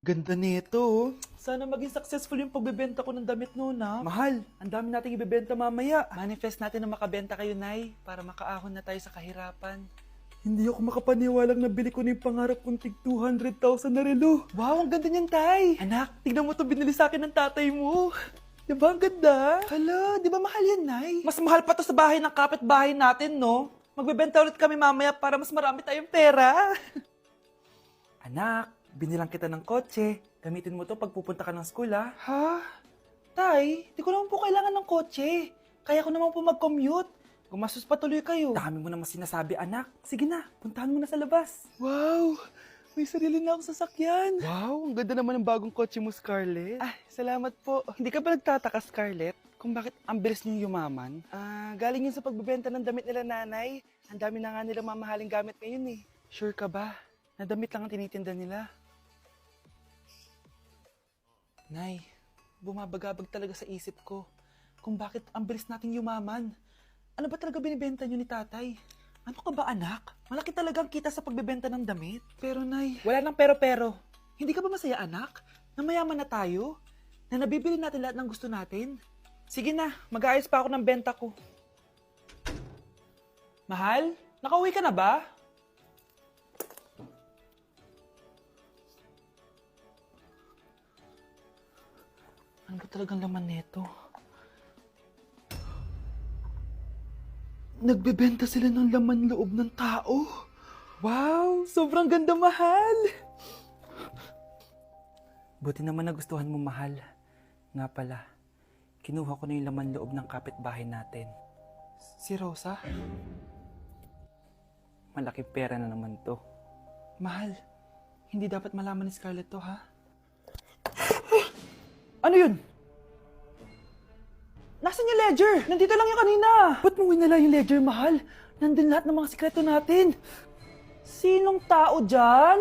Ganda nito, oh. Sana maging successful yung pagbebenta ko ng damit noon, ha? Mahal, ang dami nating ibebenta mamaya. Manifest natin na makabenta kayo, Nay, para makaahon na tayo sa kahirapan. Hindi ako makapaniwalang nabili ko na yung pangarap kong tig 200,000 na relo. Wow, ang ganda niyan, Tay. Anak, tignan mo to binili sa akin ng tatay mo. Diba ang ganda? Hala, di ba mahal yan, Nay? Mas mahal pa to sa bahay ng kapitbahay natin, no? Magbebenta ulit kami mamaya para mas marami tayong pera. Anak, binilang kita ng kotse. Gamitin mo to pag pupunta ka ng school, ha? Ha? Tay, di ko naman po kailangan ng kotse. Kaya ko naman po mag-commute. Gumastos pa tuloy kayo. Dami mo naman sinasabi, anak. Sige na, puntahan mo na sa labas. Wow! May sarili na akong sasakyan. Wow, ang ganda naman ng bagong kotse mo, Scarlett. Ah, salamat po. Hindi ka ba nagtataka, Scarlett, kung bakit ang bilis niyong yumaman? Galing yun sa pagbebenta ng damit nila, nanay. Ang dami na nga nilang mamahaling gamit ngayon, eh. Sure ka ba? Na damit lang ang tinitinda nila? Nay, bumabagabag talaga sa isip ko kung bakit ang bilis nating yumaman. Ano ba talaga binibenta niyo ni tatay? Ano ka ba, anak? Malaki talaga ang kita sa pagbebenta ng damit. Pero, Nay, wala nang pero-pero. Hindi ka ba masaya, anak? Na mayaman na tayo? Na nabibili natin lahat ng gusto natin? Sige na, mag-aayos pa ako ng benta ko. Mahal, nakauwi ka na ba? Ano ba talagang laman nito? Nagbebenta sila ng laman loob ng tao. Wow, sobrang ganda, mahal. Buti naman nagustuhan mo, mahal. Nga pala, kinuha ko na yung laman loob ng kapitbahay natin. Si Rosa? Malaki pera na naman to. Mahal, hindi dapat malaman ni Scarlett to, ha? Ano yun? Nasaan yung ledger? Nandito lang yung kanina. Ba't mo winala yung ledger, mahal? Nandun lahat ng mga sikreto natin. Sinong tao dyan?